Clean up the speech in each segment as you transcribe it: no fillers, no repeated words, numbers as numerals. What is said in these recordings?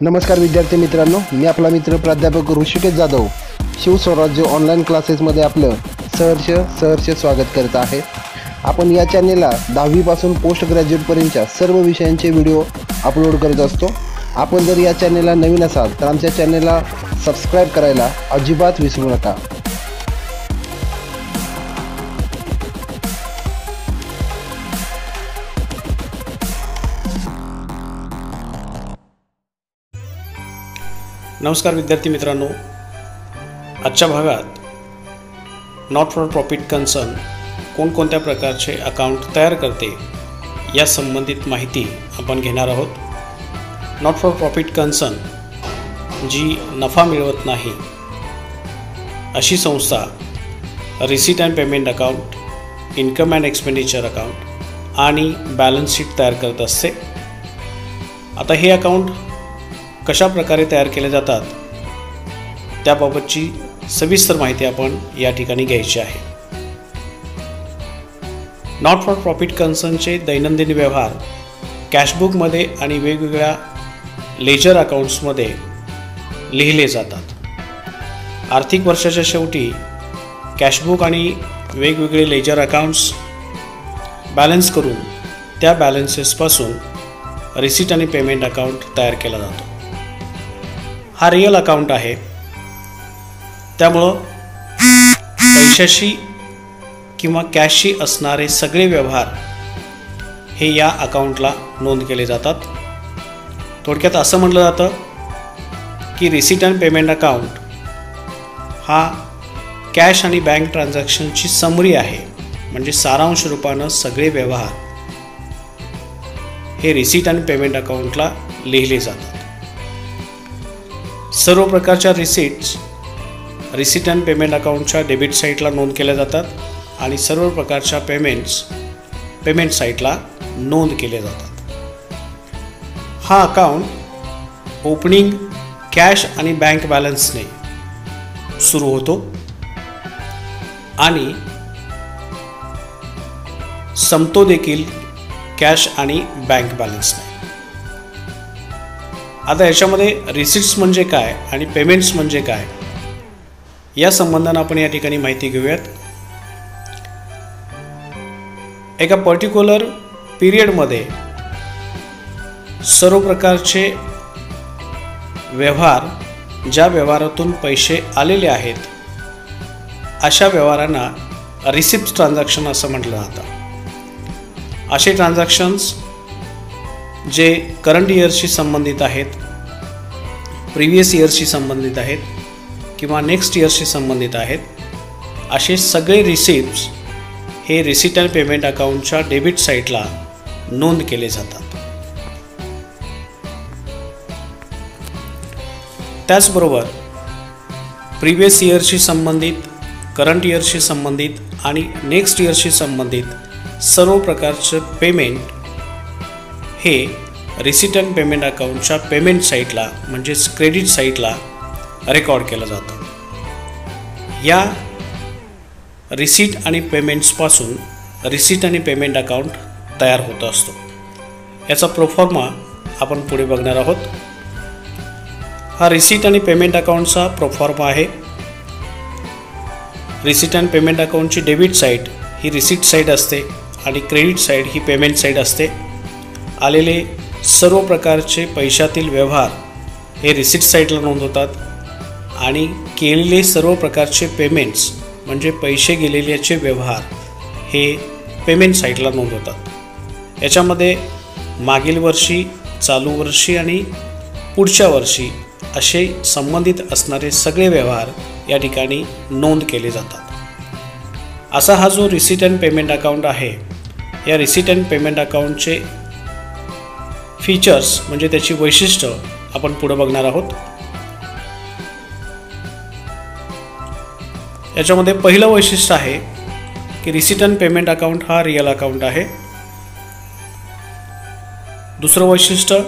नमस्कार विद्यार्थी मित्रांनो, मी आपला मित्र प्राध्यापक ऋषिकेश जाधव शिवस्वराज्य ऑनलाईन क्लासेसमध्ये आपलं सहर्ष स्वागत करत आहे। आपण या चॅनेलला 10वी पासून पोस्ट ग्रॅज्युएटपर्यंतच्या सर्व विषयांचे व्हिडिओ अपलोड करत असतो। आपण जर या चॅनेलला नवीन असाल तर आमच्या चॅनेलला सबस्क्राईब करायला अजिबात विसरू नका। नमस्कार विद्यार्थी मित्रांनो, आजच्या भागात नॉट फॉर प्रॉफिट कन्सर्न कोणकोणत्या प्रकारचे अकाउंट तयार करते या संबंधित माहिती आपण घेणार आहोत। नॉट फॉर प्रॉफिट कन्सर्न जी नफा मिळवत नाही अशी संस्था receipt and payment account, income and expenditure account आणि बॅलन्स शीट तयार करत असते। आता हे अकाउंट कशा प्रकारे तयार केले जातात त्याबाबतची सविस्तर माहिती आपण या ठिकाणी घ्यायची आहे। नॉट फॉर प्रॉफिट कन्सर्नचे दैनंदिन व्यवहार कॅशबुकमध्ये आणि वेगवेगळ्या लेजर अकाउंट्समध्ये लिहिले जातात। आर्थिक वर्षाच्या शेवटी कॅशबुक आणि वेगवेगळे लेजर अकाउंट्स बॅलन्स करून त्या बॅलन्सेसपासून रिसीट आणि पेमेंट अकाउंट तयार केला जातो। हा रिअल अकाउंट आहे, त्यामुळं पैशाशी किंवा कॅशशी असणारे सगळे व्यवहार हे या अकाउंटला नोंद केले जातात। थोडक्यात असं म्हटलं जातं की रिसीट अँड पेमेंट अकाउंट हा कॅश आणि बँक ट्रान्झॅक्शनची समरी आहे, म्हणजे सारांश रूपानं सगळे व्यवहार हे रिसीट आणि पेमेंट अकाउंटला लिहिले जातात। सर्व प्रकारच्या रिसीट अँड पेमेंट अकाउंटच्या डेबिट साईटला नोंद केल्या जातात आणि सर्व प्रकारच्या पेमेंट साईटला नोंद केले जातात। हा अकाउंट ओपनिंग कॅश आणि बँक बॅलन्सने सुरू होतो आणि संपतो देखील कॅश आणि बँक बॅलन्सने। आता याच्यामध्ये रिसीट्स म्हणजे काय आणि पेमेंट्स म्हणजे काय या संबंधाने आपण या ठिकाणी माहिती घेऊयात। एका पर्टिक्युलर पिरियडमध्ये सर्व प्रकारचे व्यवहार, ज्या व्यवहारातून पैसे आलेले आहेत अशा व्यवहारांना रिसिप्ट ट्रान्झॅक्शन असं म्हटलं जातं। असे ट्रान्झॅक्शन्स जे करंट इयर्सशी संबंधित आहेत, प्रिव्हियस इयर्सशी संबंधित आहेत किंवा नेक्स्ट इयर्सशी संबंधित आहेत, असे सगळे रिसिप्ट्स हे रिसीट अँड पेमेंट अकाउंटच्या डेबिट साईटला नोंद केले जातात। त्याचबरोबर प्रिव्हियस इयर्सशी संबंधित, करंट इयर्सशी संबंधित आणि नेक्स्ट इयर्सशी संबंधित सर्व प्रकारचे पेमेंट हे रिसीट अँड पेमेंट अकाउंटच्या पेमेंट साईटला म्हणजेच क्रेडिट साईटला रेकॉर्ड केलं जातं। या रिसीट आणि पेमेंट्सपासून रिसीट आणि पेमेंट अकाउंट तयार होत असतो। याचा प्रोफॉर्मा आपण पुढे बघणार आहोत। हा रिसीट आणि पेमेंट अकाउंटचा प्रोफॉर्मा आहे। रिसीट अँड पेमेंट अकाउंटची डेबिट साईट ही रिसीट साईट असते आणि क्रेडिट साईट ही पेमेंट साईट असते। आलेले सर्व प्रकारचे पैशातील व्यवहार हे रिसीट साईटला नोंद होतात आणि केलेले सर्व प्रकारचे पेमेंट्स म्हणजे पैसे गेलेल्याचे व्यवहार हे पेमेंट साईटला नोंद होतात। याच्यामध्ये मागील वर्षी, चालू वर्षी आणि पुढच्या वर्षी असे संबंधित असणारे सगळे व्यवहार या ठिकाणी नोंद केले जातात। असा हा जो रिसीट अँड पेमेंट अकाउंट आहे, या रिसीट अँड पेमेंट अकाउंटचे फीचर्स म्हणजे त्याची वैशिष्ट्य आपण पुढे बघणार आहोत। याच्यामध्ये पहिलं वैशिष्ट्य आहे की रिसीट अँड पेमेंट अकाउंट हा रिअल अकाउंट आहे। दुसरं वैशिष्ट्य,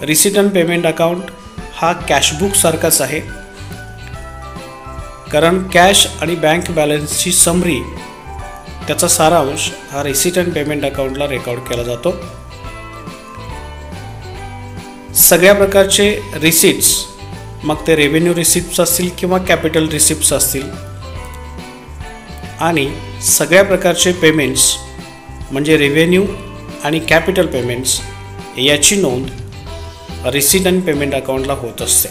रिसीट अँड पेमेंट अकाउंट हा कॅशबुक सारखाच आहे, कारण कॅश आणि बँक बॅलन्सची समरी, त्याचा सारांश हा रिसीट अँड पेमेंट अकाउंटला रेकॉर्ड केला जातो। सगळ्या प्रकारचे रिसिप्ट्स, मग ते रेव्हेन्यू रिसिप्ट्स असतील किंवा कॅपिटल रिसिप्ट्स असतील, आणि सगळ्या प्रकारचे पेमेंट्स म्हणजे रेव्हेन्यू आणि कॅपिटल पेमेंट्स याची नोंद रिसीट अँड पेमेंट अकाउंटला होत असते.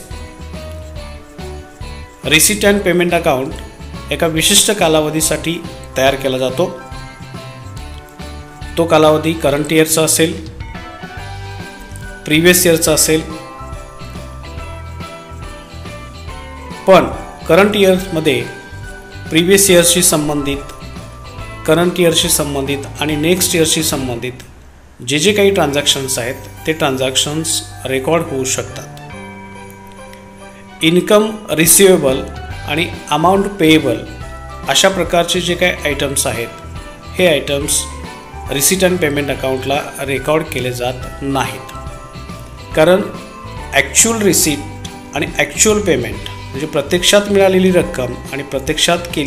रिसीट अँड पेमेंट अकाउंट एका विशिष्ट कालावधीसाठी तयार केला जातो. तो कालावधी करंट इयरचा असेल, प्रिव्हियस इयरचा असेल, पण करंट इयरमध्ये प्रिव्हियस इयरशी संबंधित, करंट इयरशी संबंधित आणि नेक्स्ट इयरशी संबंधित जे काही ट्रान्झॅक्शन्स आहेत ते ट्रान्झॅक्शन्स रेकॉर्ड होऊ शकतात. इन्कम रिसिवेबल आणि अमाऊंट पेएबल अशा प्रकारचे जे काही आयटम्स आहेत हे आयटम्स रिसीट अँड पेमेंट अकाउंटला रेकॉर्ड केले जात नाहीत, कारण ॲक्च्युअल रिसीट आणि ॲक्च्युअल पेमेंट म्हणजे प्रत्यक्षात मिळालेली रक्कम आणि प्रत्यक्षात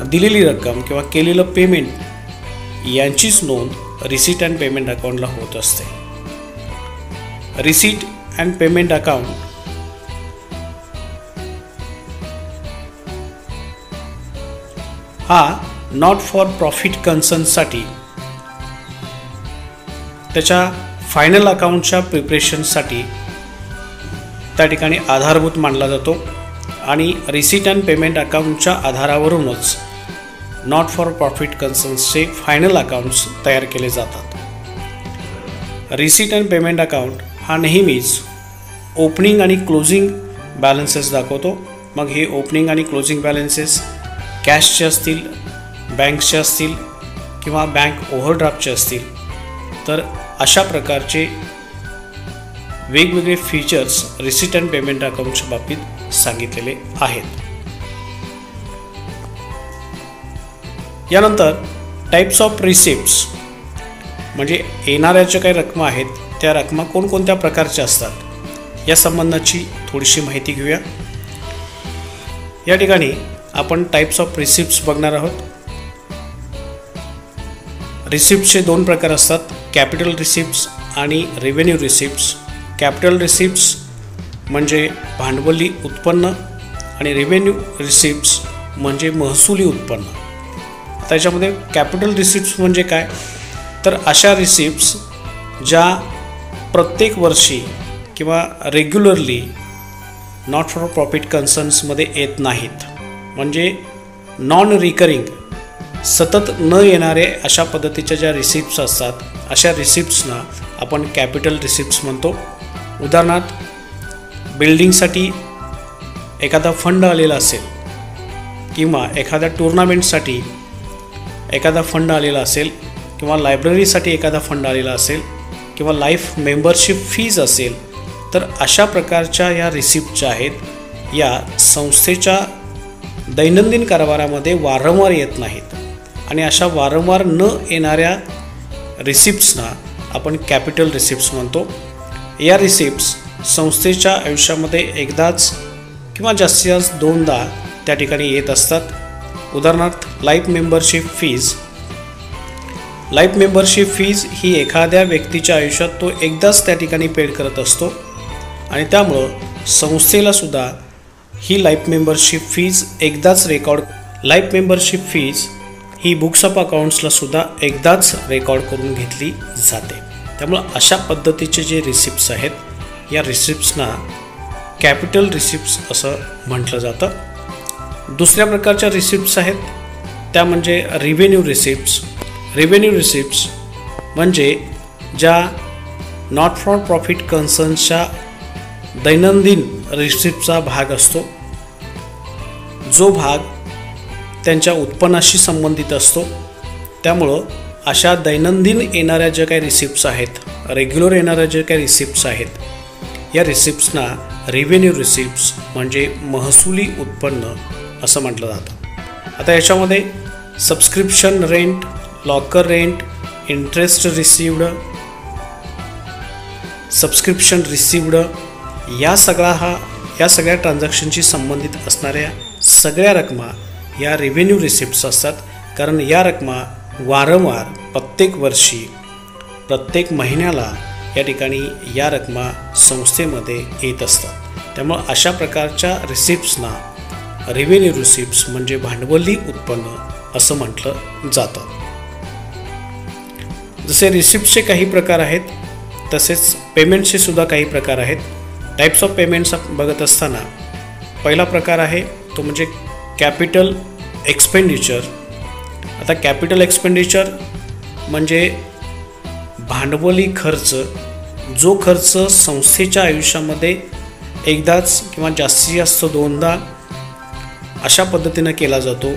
दिलेली रक्कम किंवा केलेलं पेमेंट यांचीच नोंद रिसीट अँड पेमेंट अकाउंटला होत असते. रिसीट अँड पेमेंट अकाउंट हा नॉट फॉर प्रॉफिट कन्सर्नसाठी त्याच्या फायनल अकाउंटच्या प्रिपरेशनसाठी त्या ठिकाणी आधारभूत मानला जातो आणि रिसीट अँड पेमेंट अकाउंटच्या आधारावरूनच नॉट फॉर प्रॉफिट कन्सर्न्सचे फायनल अकाउंट्स तयार केले जातात. रिसीट अँड पेमेंट अकाउंट हा नेहमीच ओपनिंग आणि क्लोजिंग बॅलन्सेस दाखवतो. मग हे ओपनिंग आणि क्लोजिंग बॅलन्सेस कॅशचे असतील, बँक्सचे असतील किंवा बँक ओव्हरड्राफ्टचे असतील, तर अशा प्रकारचे वेगवेगळे फीचर्स रिसीट अँड पेमेंट अकाउंटच्या बाबतीत सांगितलेले आहेत. यानंतर टाईप्स ऑफ रिसिप्ट्स म्हणजे येणाऱ्या ज्या काही रकमा आहेत त्या रकमा कोणकोणत्या प्रकारच्या असतात या संबंधाची थोडीशी माहिती घेऊया. या ठिकाणी आपण टाईप्स ऑफ रिसिप्ट्स बघणार आहोत. रिसिप्ट्सचे दोन प्रकार असतात, कॅपिटल रिसिप्ट्स आणि रेव्हेन्यू रिसिप्ट्स. कॅपिटल रिसिप्ट्स म्हणजे भांडवली उत्पन्न आणि रेव्हेन्यू रिसिप्ट्स म्हणजे महसुली उत्पन्न. त्याच्यामध्ये कॅपिटल रिसिप्ट्स म्हणजे काय, तर अशा रिसिप्ट्स ज्या प्रत्येक वर्षी किंवा रेग्युलरली नॉट फॉर प्रॉफिट कन्सर्न्समध्ये येत नाहीत, म्हणजे नॉन रिकरिंग, सतत न येणारे अशा पद्धतीच्या ज्या रिसिप्ट्स असतात अशा रिसिप्ट्सना आपण कॅपिटल रिसिप्ट्स म्हणतो. उदाहरणार्थ बिल्डिंगसाठी एखादा फंड आलेला असेल किंवा एखाद्या टुर्नामेंटसाठी एखादा फंड आलेला असेल किंवा लायब्ररीसाठी एखादा फंड आलेला असेल किंवा लाईफ मेंबरशिप फीज असेल, तर अशा प्रकारच्या या रिसिप्ट ज्या आहेत या संस्थेच्या दैनंदिन कारभारामध्ये वारंवार येत नाहीत आणि अशा वारंवार न येणाऱ्या रिसिप्ट्सना आपण कॅपिटल रिसिप्ट्स म्हणतो. या रिसिप्ट्स संस्थेच्या आयुष्यामध्ये एकदाच किंवा जास्तीत जास्त दोनदा त्या ठिकाणी येत असतात. उदाहरणार्थ life membership fees. Life membership fees ही एखाद्या व्यक्तीच्या आयुष्यात तो एकदाच त्या ठिकाणी पेड करत असतो आणि त्यामुळं संस्थेलासुद्धा ही लाईफ मेंबरशिप फीज एकदाच रेकॉर्ड, लाईफ मेंबरशिप फीज ही बुक्स ऑफ अकाउंट्सलासुद्धा एकदाच रेकॉर्ड करून घेतली जाते. त्यामुळं अशा पद्धतीचे जे रिसिप्ट्स आहेत या रिसिप्ट्सना कॅपिटल रिसिप्ट्स असं म्हटलं जातं. दुसऱ्या प्रकारच्या रिसिप्ट्स आहेत त्या म्हणजे रेव्हेन्यू रिसिप्ट्स. रेव्हेन्यू रिसिप्ट्स म्हणजे ज्या नॉट फॉर प्रॉफिट कन्सर्न्सच्या दैनंदिन रिसिप्टचा भाग असतो, जो भाग त्यांच्या उत्पन्नाशी संबंधित असतो. त्यामुळं अशा दैनंदिन येणाऱ्या ज्या काही रिसिप्ट्स आहेत, रेग्युलर येणाऱ्या ज्या काही रिसिप्ट्स आहेत या रिसिप्ट्सना रेव्हेन्यू रिसिप्ट्स म्हणजे महसुली उत्पन्न असं म्हटलं जातं. आता याच्यामध्ये subscription rent, locker rent, interest received, subscription received या सगळ्या ट्रान्झॅक्शनशी संबंधित असणाऱ्या सगळ्या रकमा या रेव्हेन्यू रिसिप्ट्स असतात. कारण या रकमा वारंवार प्रत्येक वर्षी, प्रत्येक महिन्याला या ठिकाणी या रकमा संस्थेमध्ये येत असतात. त्यामुळं अशा प्रकारच्या रिसिप्ट्सना रेव्हेन्यू रिसिप्ट्स म्हणजे भांडवली उत्पन्न असं म्हटलं जातं. जसे रिसिप्टचे काही प्रकार आहेत तसेच पेमेंट्सचे सुद्धा काही प्रकार आहेत. टाईप्स ऑफ पेमेंट्स बघत असताना पहिला प्रकार आहे तो म्हणजे कॅपिटल एक्सपेंडिचर. आता कॅपिटल एक्सपेंडिचर म्हणजे भांडवली खर्च, जो खर्च संस्थेच्या आयुष्यामध्ये एकदाच किंवा जास्तीत जास्त दोनदा अशा पद्धतीनं केला जातो.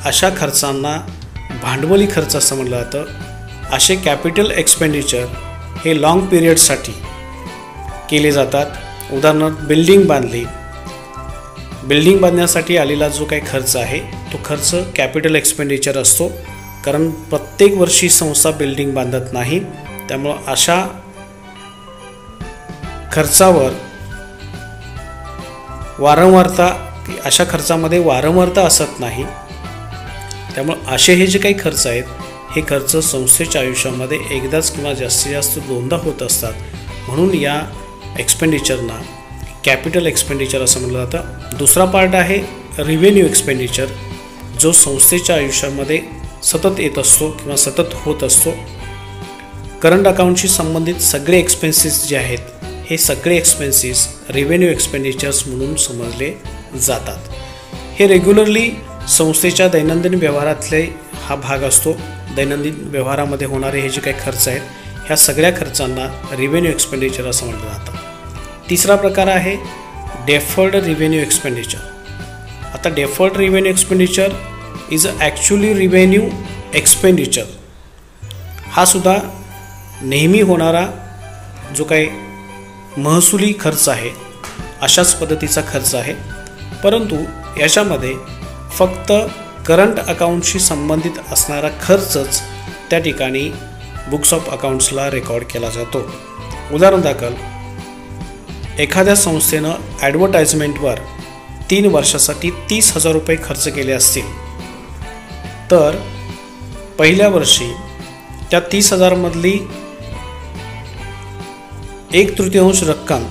अशा खर्चांना भांडवली खर्च असं म्हटलं जातं. असे कॅपिटल एक्सपेंडिचर हे लाँग पिरियडसाठी केले जातात. उदाहरणार्थ बिल्डिंग बांधली, बिल्डिंग बांधण्यासाठी आलेला जो काही खर्च आहे तो खर्च कॅपिटल एक्सपेंडिचर असतो, कारण प्रत्येक वर्षी संस्था बिल्डिंग बांधत नाही. त्यामुळं अशा खर्चावर अशा खर्चामध्ये वारंवारता असत नाही. त्यामुळं असे हे जे काही खर्च आहेत हे खर्च संस्थेच्या आयुष्यामध्ये एकदाच किंवा जास्तीत जास्त दोनदा होत असतात. म्हणून या एक्सपेंडिचरना कॅपिटल एक्सपेंडिचर असं म्हटलं जातं. दुसरा पार्ट आहे रिव्हेन्यू एक्सपेंडिचर, जो संस्थेच्या आयुष्यामध्ये सतत येत असतो किंवा सतत होत असतो. करंट अकाउंटशी संबंधित सगळे एक्सपेन्सेस जे आहेत हे सगळे एक्सपेन्सेस रेव्हेन्यू एक्सपेंडिचर्स म्हणून समजले जातात. हे रेग्युलरली संस्थेच्या दैनंदिन व्यवहारातले हा भाग असतो. दैनंदिन व्यवहारामध्ये होणारे हे जे काही खर्च आहेत ह्या सगळ्या खर्चांना रेव्हेन्यू एक्सपेंडिचर असं म्हटलं जातं. तिसरा प्रकार आहे डेफर्ड रेव्हेन्यू एक्सपेंडिचर. आता deferred revenue expenditure is actually revenue expenditure. हा सुद्धा नेहमी होणारा जो काही महसुली खर्च आहे अशाच पद्धतीचा खर्च आहे, परंतु याच्यामध्ये फक्त करंट अकाउंटशी संबंधित असणारा खर्चच त्या ठिकाणी बुक्स ऑफ अकाउंट्सला रेकॉर्ड केला जातो. उदाहरणादाखल एखाद्या संस्थेनं ॲडव्हर्टाइजमेंटवर 3 वर्षासाठी 30,000 रुपये खर्च केले असतील तर पहिल्या वर्षी त्या 30,000मधली 1/3 रक्कम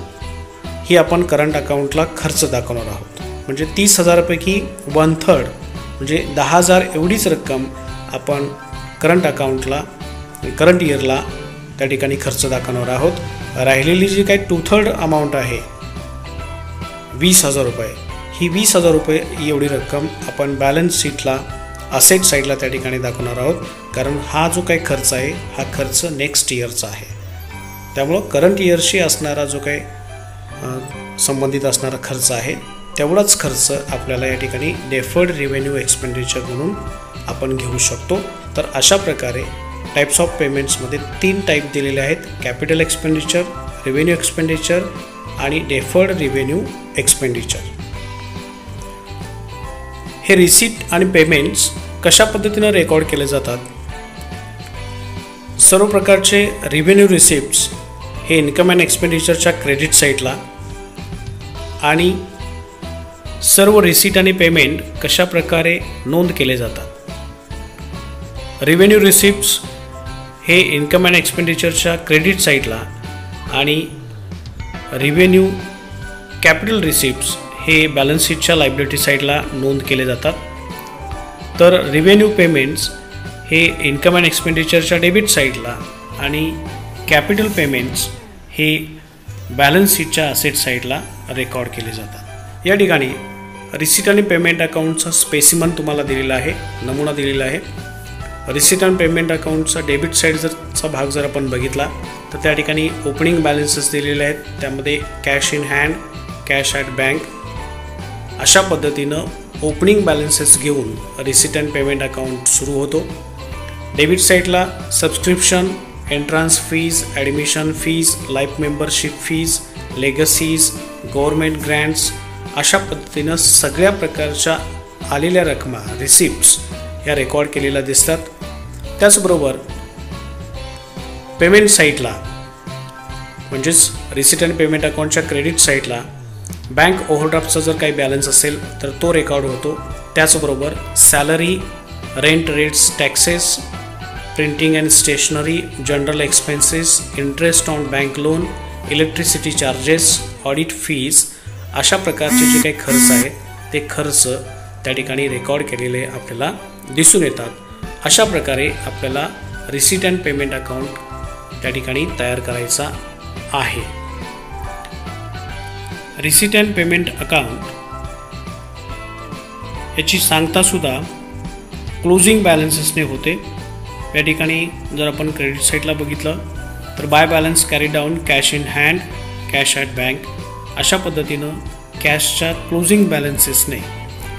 ही आपण करंट अकाउंटला खर्च दाखवणार आहोत. म्हणजे 30,000पैकी 1/3 म्हणजे 10,000 एवढीच रक्कम आपण करंट इयरला त्या ठिकाणी खर्च दाखवणार आहोत. राहिलेली जी काही 2/3 अमाऊंट आहे 20,000 रुपये, ही 20,000 रुपये एवढी रक्कम आपण बॅलन्स शीटला असेट साईडला त्या ठिकाणी दाखवणार आहोत, कारण हा जो काही खर्च आहे हा खर्च नेक्स्ट इयरचा आहे. त्यामुळं करंट इयरशी असणारा जो काही संबंधित असणारा खर्च आहे तेवढाच खर्च आपल्याला या ठिकाणी डेफर्ड रेव्हेन्यू एक्सपेंडिचर म्हणून आपण घेऊ शकतो. तर अशा प्रकारे टाईप्स ऑफ पेमेंट्समध्ये 3 टाईप दिलेले आहेत: कॅपिटल एक्सपेंडिचर, रेव्हेन्यू एक्सपेंडिचर आणि डेफर्ड रेव्हेन्यू एक्सपेंडिचर. हे रिसीट आणि पेमेंट्स कशा पद्धतीनं रेकॉर्ड केले जातात? सर्व प्रकारचे रेव्हेन्यू रिसिप्ट्स हे इन्कम अँड एक्सपेंडिचरच्या क्रेडिट साईडला आणि सर्व रिसीट आणि पेमेंट कशा प्रकारे नोंद केले जातात. रेव्हेन्यू रिसिप्ट्स हे इन्कम अँड एक्सपेंडिचरच्या क्रेडिट साईडला आणि रेव्हेन्यू कॅपिटल रिसिप्ट्स हे बॅलन्स शीटच्या लायबिलिटी साईडला नोंद केले जातात. तर रेव्हेन्यू पेमेंट्स हे इन्कम अँड एक्सपेंडिचरच्या डेबिट साईडला आणि कॅपिटल पेमेंट्स हे बॅलन्स शीटच्या असेट साईडला रेकॉर्ड केले जातात. या ठिकाणी रिसीट आणि पेमेंट अकाउंटचा स्पेसिमन तुम्हाला दिलेला आहे, नमुना दिलेला आहे. रिसीट अँड पेमेंट अकाउंटचा डेबिट साईडचा भाग जर आपण बघितला तर त्या ठिकाणी ओपनिंग बॅलन्सेस दिलेले आहेत. त्यामध्ये cash in hand, cash at bank अशा पद्धतीनं ओपनिंग बॅलन्सेस घेऊन रिसीट अँड पेमेंट अकाउंट सुरू होतो. डेबिट साईडला subscription, entrance fees, admission fees, life membership fees, legacies, government grants अशा पद्धतीनं सगळ्या प्रकारच्या आलेल्या रकमा रिसिप्ट्स ह्या रेकॉर्ड केलेल्या दिसतात. त्याचबरोबर पेमेंट साईटला म्हणजेच रिसीट अँड पेमेंट अकाउंटच्या क्रेडिट साईटला बँक ओव्हरड्राफ्टचा जर काही बॅलन्स असेल तर तो रेकॉर्ड होतो. त्याचबरोबर salary, rent rates, taxes printing and stationery, general expenses, interest on bank loan, electricity charges, audit fees अशा प्रकारचे जे काही खर्च आहेत ते खर्च त्या ठिकाणी रेकॉर्ड केलेले आपल्याला दिसून येतात. अशा प्रकारे आपल्याला रिसीट अँड पेमेंट अकाउंट त्या ठिकाणी तयार करायचा आहे. रिसीट अँड पेमेंट अकाउंट याची सांगतासुद्धा क्लोजिंग बॅलन्सेसने होते. या ठिकाणी जर आपण क्रेडिट साईडला बघितलं तर by balance carry down, cash in hand, cash at bank अशा पद्धतीनं कॅशच्या क्लोजिंग बॅलन्सेसने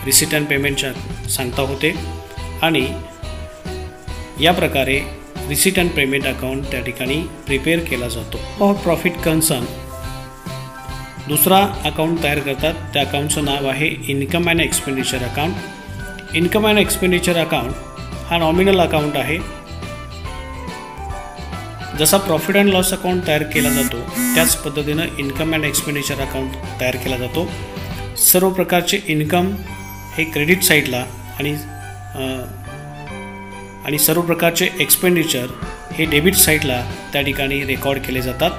रिसीट अँड पेमेंटच्या सांगता होते आणि या प्रकारे रिसीट अँड पेमेंट अकाउंट त्या ठिकाणी प्रिपेअर केला जातो. फॉर प्रॉफिट कन्सर्न दुसरा अकाउंट तयार करतात. त्या अकाउंटचं नाव आहे income and expenditure account. Income and expenditure account हा नॉमिनल अकाउंट आहे. जसा प्रॉफिट अँड लॉस अकाउंट तयार केला जातो त्याच पद्धतीनं इन्कम अँड एक्सपेंडिचर अकाउंट तयार केला जातो. सर्व प्रकारचे इन्कम हे क्रेडिट साईडला आणि सर्व प्रकारचे एक्सपेंडिचर हे डेबिट साईडला त्या ठिकाणी रेकॉर्ड केले जातात.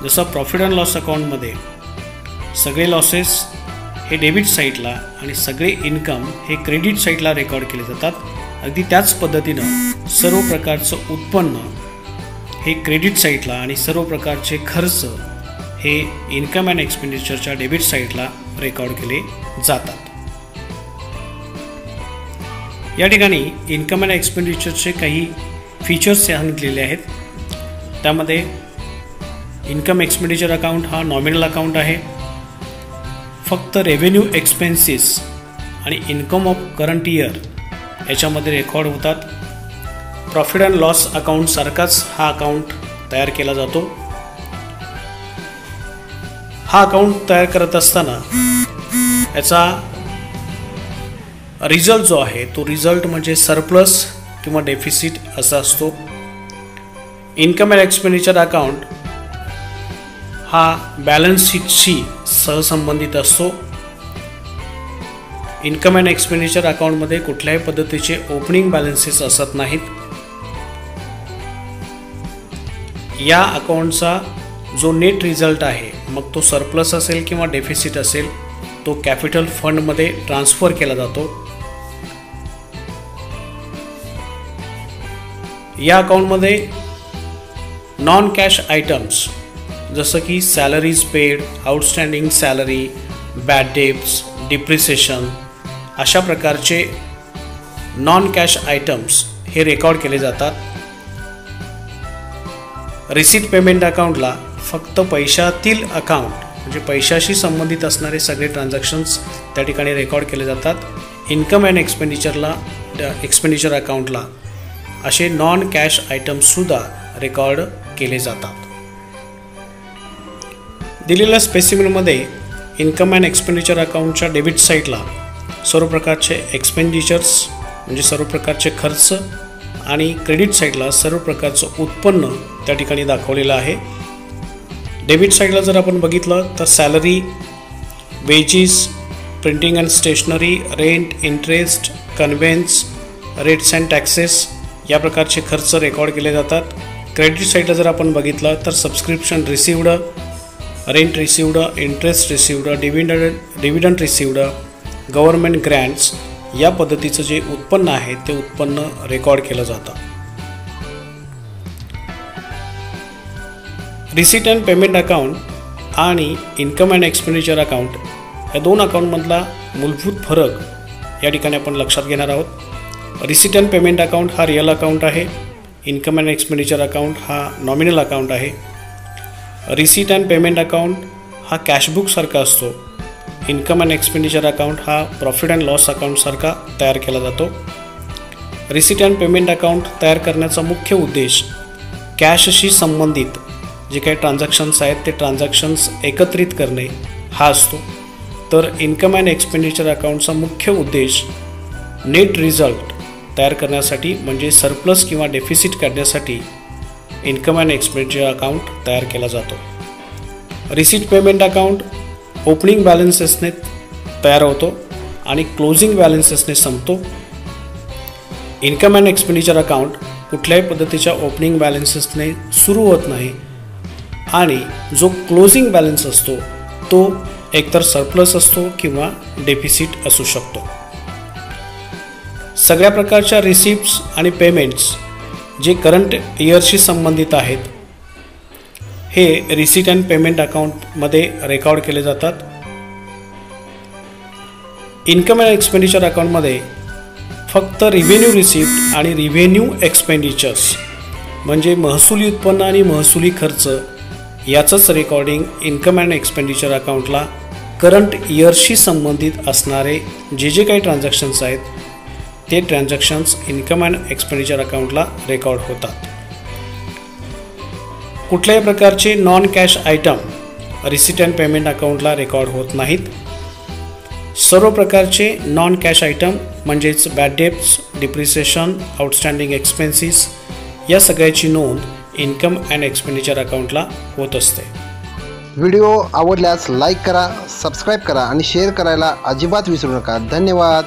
जसं प्रॉफिट अँड लॉस अकाउंटमध्ये सगळे लॉसेस हे डेबिट साईडला आणि सगळे इन्कम हे क्रेडिट साईडला रेकॉर्ड केले जातात. अगदी त्याच पद्धतीनं सर्व प्रकारचं उत्पन्न हे क्रेडिट साईडला आणि सर्व प्रकारचे खर्च हे इन्कम अँड एक्सपेंडिचरच्या डेबिट साईडला रेकॉर्ड केले जातात. या ठिकाणी इन्कम अँड एक्सपेंडिचरचे काही फीचर्स सांगितलेले आहेत. त्यामध्ये इन्कम एक्सपेंडिचर अकाउंट हा नॉमिनल अकाउंट आहे. फक्त रेव्हेन्यू एक्सपेन्सेस आणि इन्कम ऑफ करंट इयर याच्यामध्ये रेकॉर्ड होतात. प्रॉफिट अँड लॉस अकाउंट सारखाच हा अकाउंट तयार केला जातो. हा अकाउंट तयार करत असताना याचा रिझल्ट जो आहे तो रिझल्ट म्हणजे सरप्लस किंवा डेफिसिट असा असतो. इन्कम अँड एक्सपेंडिचर अकाउंट हा बॅलन्स शीटशी सहसंबंधित असतो. इन्कम अँड एक्सपेंडिचर अकाउंटमध्ये कुठल्याही पद्धतीचे ओपनिंग बॅलन्सेस असत नाहीत. या अकाउंटचा जो नेट रिझल्ट आहे मग तो सरप्लस असेल किंवा डेफिसिट असेल तो कॅपिटल फंडमध्ये ट्रान्सफर केला जातो. या अकाउंटमध्ये नॉन कॅश आयटम्स जसं की salaries paid, outstanding salary, bad debts, depreciation अशा प्रकारचे नॉन कॅश आयटम्स हे रेकॉर्ड केले जातात. रिसीट पेमेंट अकाउंटला फक्त पैशातील अकाउंट म्हणजे पैशाशी संबंधित असणारे सगळे ट्रान्झॅक्शन्स त्या ठिकाणी रेकॉर्ड केले जातात. इन्कम अँड एक्सपेंडिचर अकाउंटला असे नॉन कॅश आयटम्ससुद्धा रेकॉर्ड केले जातात. दिलेल्या स्पेसिमेनमध्ये इन्कम अँड एक्सपेंडिचर अकाउंटच्या डेबिट साईडला सर्व प्रकारचे एक्सपेंडिचर्स म्हणजे सर्व प्रकारचे खर्च आणि क्रेडिट साईडला सर्व प्रकारचं उत्पन्न त्या ठिकाणी दाखवलेलं आहे. डेबिट साईडला जर आपण बघितलं तर salary, wages, printing and stationery, rent, interest, conveyance, rates and taxes या प्रकारचे खर्च रेकॉर्ड केले जातात. क्रेडिट साईडला जर आपण बघितलं तर subscription received, rent received, interest received, dividend received, government grants या पद्धतीचं जे उत्पन्न आहे ते उत्पन्न रेकॉर्ड केलं जातं. रिसीट अँड पेमेंट अकाउंट आणि इन्कम अँड एक्सपेंडिचर अकाउंट या दोन अकाउंटमधला मूलभूत फरक या ठिकाणी आपण लक्षात घेणार आहोत. रिसीट अँड पेमेंट अकाउंट हा रिअल अकाउंट आहे. इन्कम अँड एक्सपेंडिचर अकाउंट हा नॉमिनल अकाउंट आहे. रिसीट अँड पेमेंट अकाउंट हा कॅशबुकसारखा असतो. इन्कम अँड एक्सपेंडिचर अकाउंट हा प्रॉफिट अँड लॉस अकाउंटसारखा तयार केला जातो. रिसीट अँड पेमेंट अकाउंट तयार करण्याचा मुख्य उद्देश कॅशशी संबंधित जे काही ट्रान्झॅक्शन्स आहेत ते ट्रान्झॅक्शन्स एकत्रित करणे हा असतो. तर इन्कम अँड एक्सपेंडिचर अकाउंटचा मुख्य उद्देश नेट रिझल्ट तयार करण्यासाठी म्हणजे सरप्लस किंवा डेफिसिट काढण्यासाठी इन्कम अँड एक्सपेंडिचर अकाउंट तयार केला जातो. रिसीट पेमेंट अकाउंट ओपनिंग बॅलन्सेसने तयार होतो आणि क्लोजिंग बॅलन्सेसने संपतो. इन्कम अँड एक्सपेंडिचर अकाउंट कुठल्याही पद्धतीच्या ओपनिंग बॅलन्सेसने सुरू होत नाही आणि जो क्लोजिंग बॅलन्स असतो तो एकतर सरप्लस असतो किंवा डेफिसिट असू शकतो. सगळ्या प्रकारच्या रिसिप्ट्स आणि पेमेंट्स जे करंट इयरशी संबंधित आहेत हे रिसीट अँड पेमेंट अकाउंटमध्ये रेकॉर्ड केले जातात. इन्कम अँड एक्सपेंडिचर अकाउंटमध्ये फक्त रिव्हेन्यू रिसिप्ट आणि रिव्हेन्यू एक्सपेंडिचर्स म्हणजे महसुली उत्पन्न आणि महसुली खर्च याचंच रेकॉर्डिंग इन्कम अँड एक्सपेंडिचर अकाउंटला करंट इयरशी संबंधित असणारे जे काही ट्रान्झॅक्शन्स आहेत ते ट्रान्झॅक्शन्स इन्कम अँड एक्सपेंडिचर अकाउंटला रेकॉर्ड होतात. कुठल्याही प्रकारचे non cash item receipt and payment अकाउंटला रेकॉर्ड होत नाहीत. सर्व प्रकारचे नॉन कॅश आयटम म्हणजेच bad debts, depreciation, outstanding expenses या सगळ्याची नोंद इन्कम अँड एक्सपेंडिचर अकाउंटला होत असते. व्हिडिओ आवडल्यास लाईक करा, सबस्क्राईब करा आणि शेअर करायला अजिबात विसरू नका. धन्यवाद.